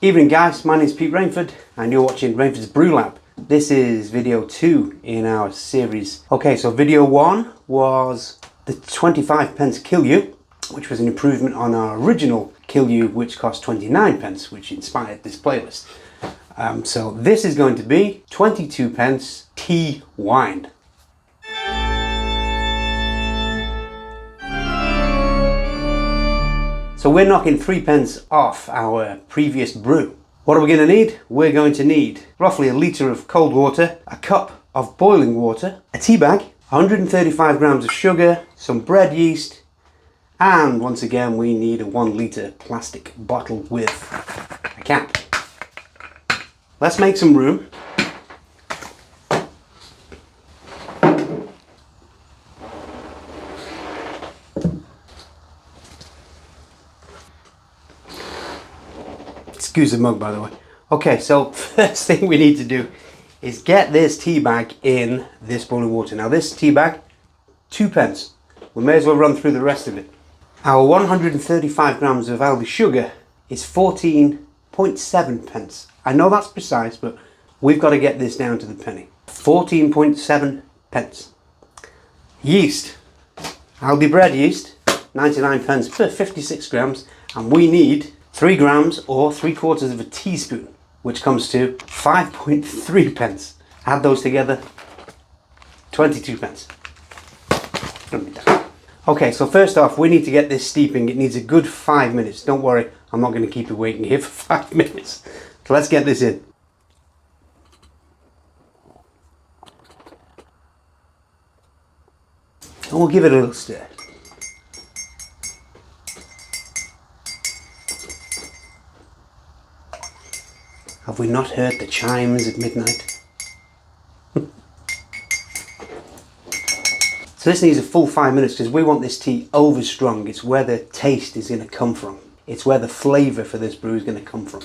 Evening guys, my name is Pete Rainford and you're watching Rainford's Brew Lab. This is video 2 in our series. Okay, so video 1 was the 25 pence kill you, which was an improvement on our original kill you, which cost 29 pence, which inspired this playlist. So this is going to be 22 pence tea wine. So we're knocking 3 pence off our previous brew. What are we going to need? We're going to need roughly a litre of cold water, a cup of boiling water, a tea bag, 135 grams of sugar, some bread yeast, and once again we need a 1 litre plastic bottle with a cap. Let's make some room. Excuse the mug, by the way. Okay, so first thing we need to do is get this tea bag in this boiling water. Now this tea bag, 2 pence. We may as well run through the rest of it. Our 135 grams of Aldi sugar is 14.7 pence. I know that's precise, but we've got to get this down to the penny. 14.7 pence. Yeast. Aldi bread yeast, 99 pence per 56 grams, and we need 3 grams or 3/4 of a teaspoon, which comes to 5.3 pence. Add those together, 22 pence. Okay, so first off, we need to get this steeping. It needs a good 5 minutes. Don't worry, I'm not going to keep you waiting here for 5 minutes. So let's get this in. And we'll give it a little stir. Have we not heard the chimes at midnight? So this needs a full 5 minutes because we want this tea over strong. It's where the taste is going to come from. It's where the flavour for this brew is going to come from.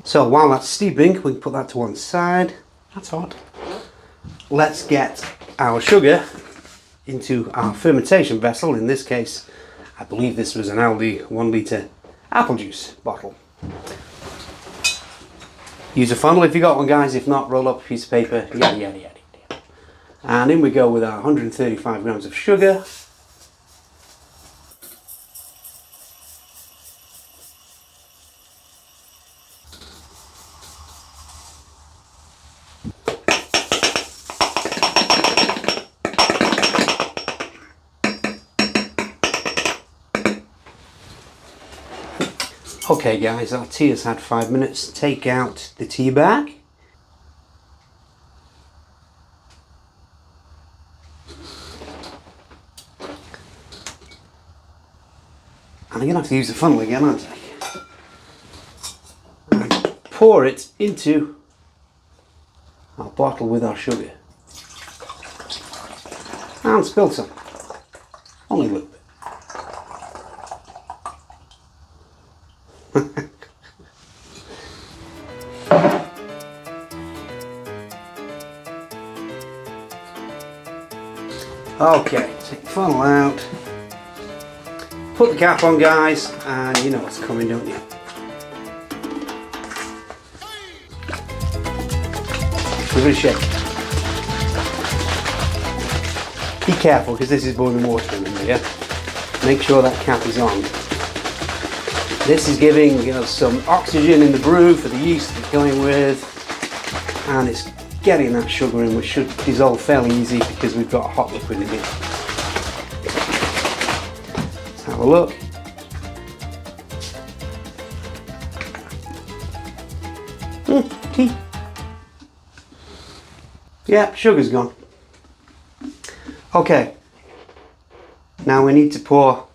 So while that's steeping, we can put that to one side. That's hot. Let's get our sugar into our fermentation vessel. In this case, I believe this was an Aldi 1 litre apple juice bottle. Use a funnel if you got one, guys. If not, roll up a piece of paper, yada yada yada. And in we go with our 135 grams of sugar. Okay guys, our tea has had 5 minutes. Take out the tea bag. And I'm going to have to use the funnel again, aren't I? And pour it into our bottle with our sugar. And spill some. Only a little bit. Okay, take the funnel out, put the cap on guys, and you know what's coming, don't you? Give it a shake. Be careful because this is boiling water in here. Make sure that cap is on. This is giving some oxygen in the brew for the yeast it's going with, and it's getting that sugar in, which should dissolve fairly easy because we've got a hot liquid in here. Let's have a look. Tea. Yeah, sugar's gone. Okay, now we need to pour.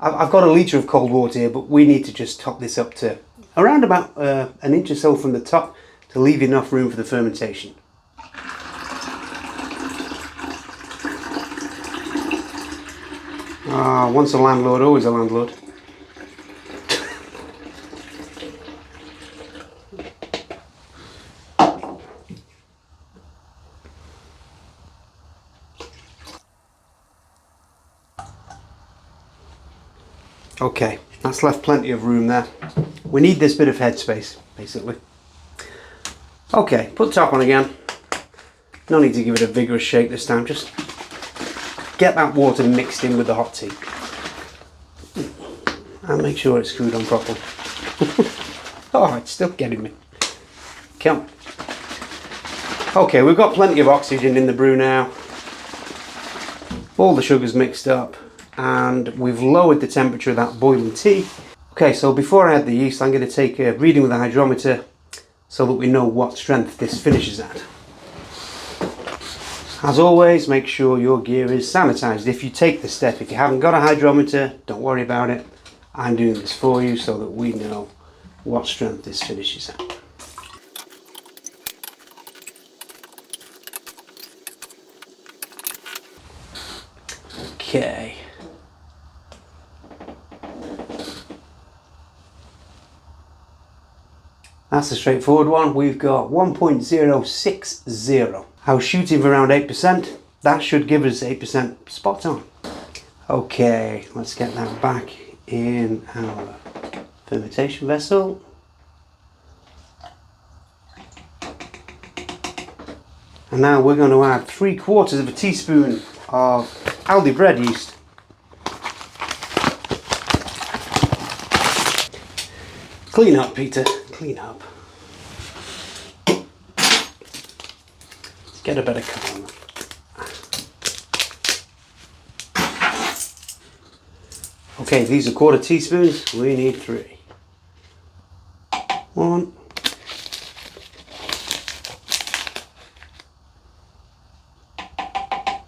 I've got a litre of cold water here, but we need to just top this up to around about an inch or so from the top to leave enough room for the fermentation. Once a landlord, always a landlord. Okay, that's left plenty of room there. We need this bit of headspace, basically. Okay, put top on again. No need to give it a vigorous shake this time, just get that water mixed in with the hot tea. And make sure it's screwed on properly. Oh, it's still getting me. Come on. Okay, we've got plenty of oxygen in the brew now. All the sugar's mixed up and we've lowered the temperature of that boiling tea. Okay, so before I add the yeast, I'm going to take a reading with a hydrometer so that we know what strength this finishes at. As always, make sure your gear is sanitized if you take the step. If you haven't got a hydrometer, don't worry about it. I'm doing this for you so that we know what strength this finishes at. Okay. That's a straightforward one. We've got 1.060. I was shooting for around 8%. That should give us 8% spot on. Okay, let's get that back in our fermentation vessel. And now we're going to add 3/4 of a teaspoon of Aldi bread yeast. Clean up, Peter, clean up. Let's get a better cut on that. Okay, these are 1/4 teaspoons, we need 3. 1.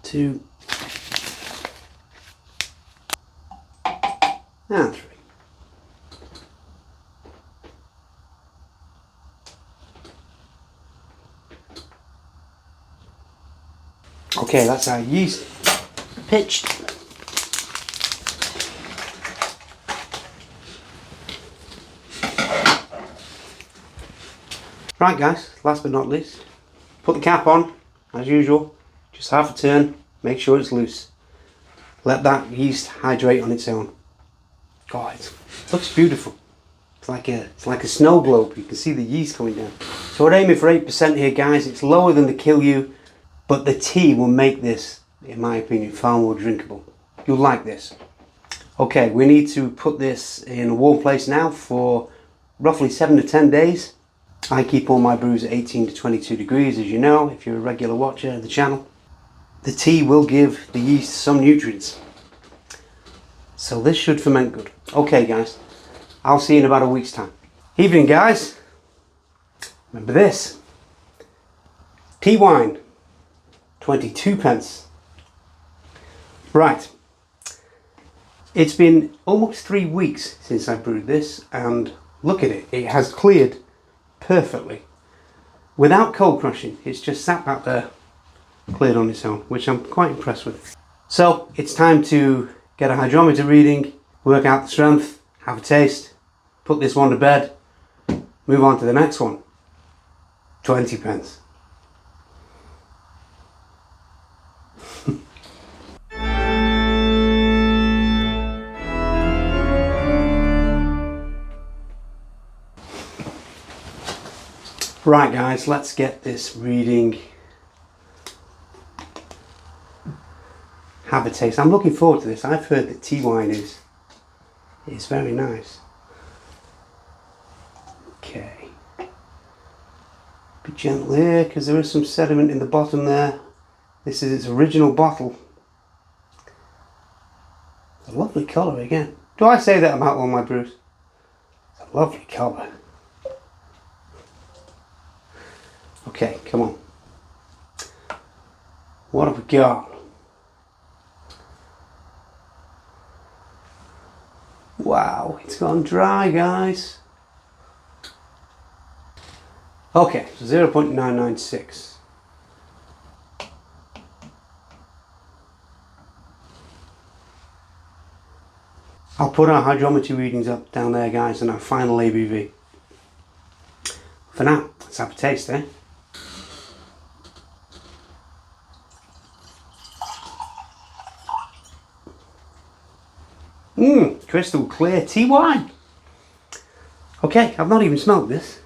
2. And 3. Okay, that's our yeast pitched. Right guys, last but not least, put the cap on, as usual, just half a turn, make sure it's loose. Let that yeast hydrate on its own. God, it looks beautiful. It's like a snow globe, you can see the yeast coming down. So we're aiming for 8% here guys, it's lower than the Kilyu, but the tea will make this, in my opinion, far more drinkable. You'll like this. Okay, we need to put this in a warm place now for roughly 7 to 10 days. I keep all my brews at 18 to 22 degrees, as you know, if you're a regular watcher of the channel. The tea will give the yeast some nutrients. So this should ferment good. Okay guys, I'll see you in about a week's time. Evening guys, remember this. Tea wine, 22p. Right, it's been almost 3 weeks since I brewed this and look at it, it has cleared perfectly without cold crushing. It's just sat back there, cleared on its own, which I'm quite impressed with. So it's time to get a hydrometer reading, work out the strength, have a taste, put this one to bed, move on to the next one. 20p. Right guys, let's get this reading. Have a taste. I'm looking forward to this. I've heard that tea wine is very nice. Okay. Be gentle here because there is some sediment in the bottom there. This is its original bottle. It's a lovely colour again. Do I say that about all my brews? It's a lovely colour. Okay, come on. What have we got? Wow, it's gone dry, guys. Okay, so 0.996. I'll put our hydrometry readings up down there, guys, and our final ABV. For now, let's have a taste, eh? Crystal clear tea wine. Okay, I've not even smelled this.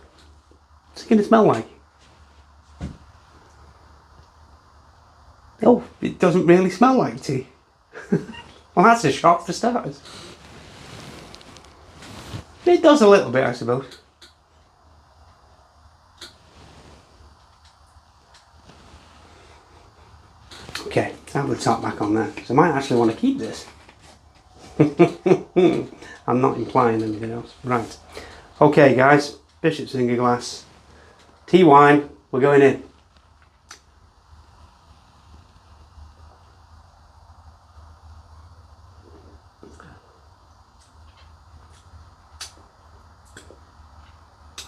What's it going to smell like? Oh, it doesn't really smell like tea. Well, that's a shock for starters. It does a little bit, I suppose. Okay, I'll have the top back on there, because I might actually want to keep this. I'm not implying anything else. Right. Okay, guys, Bishop's Finger glass. Tea wine, we're going in.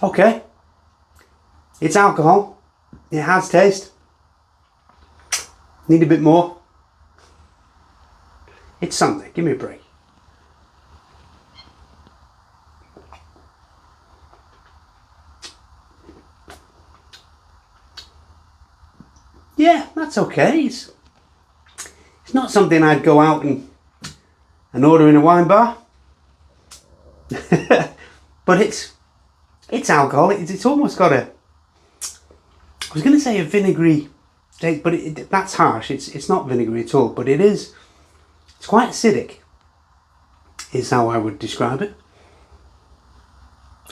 Okay, it's alcohol, it has taste, need a bit more. It's Sunday, give me a break. Yeah, that's okay, it's not something I'd go out and order in a wine bar. But it's alcohol. It's almost got a, I was going to say a vinegary taste, but that's harsh. It's not vinegary at all, but it's quite acidic, is how I would describe it.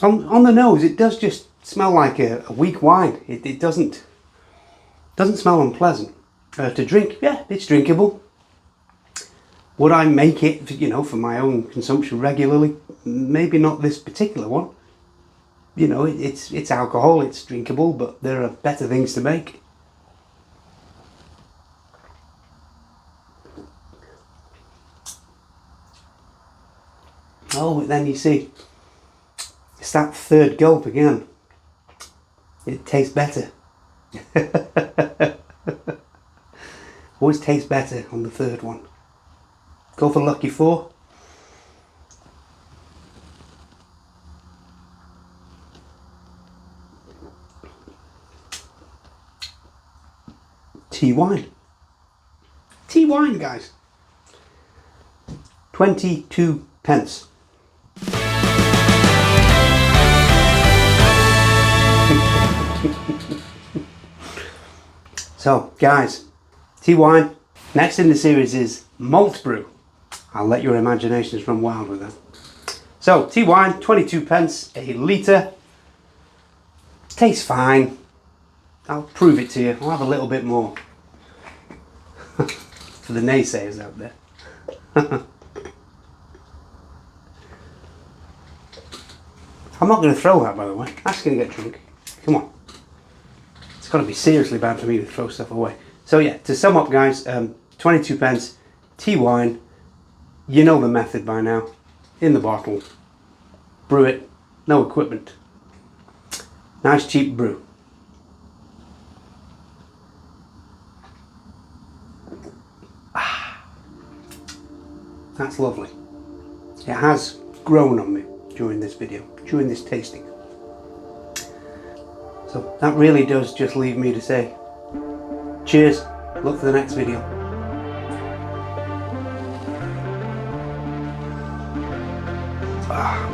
On the nose, it does just smell like a weak wine. It doesn't smell unpleasant. To drink, yeah, it's drinkable. Would I make it, for my own consumption regularly? Maybe not this particular one. It's alcohol, it's drinkable, but there are better things to make. Oh, but then you see, it's that third gulp again. It tastes better. Always tastes better on the third one. Go for lucky 4. Tea wine. Tea wine, guys. 22 pence. So, guys, tea wine. Next in the series is malt brew. I'll let your imaginations run wild with that. So, tea wine, 22 pence, a litre. Tastes fine. I'll prove it to you. I'll have a little bit more. For the naysayers out there. I'm not going to throw that, by the way. That's going to get drunk. Come on. It's got to be seriously bad for me to throw stuff away. So yeah, to sum up, guys, 22 pence, tea wine. You know the method by now. In the bottle. Brew it. No equipment. Nice cheap brew. That's lovely. It has grown on me during this video, during this tasting. So that really does just leave me to say, cheers, look for the next video. Ah.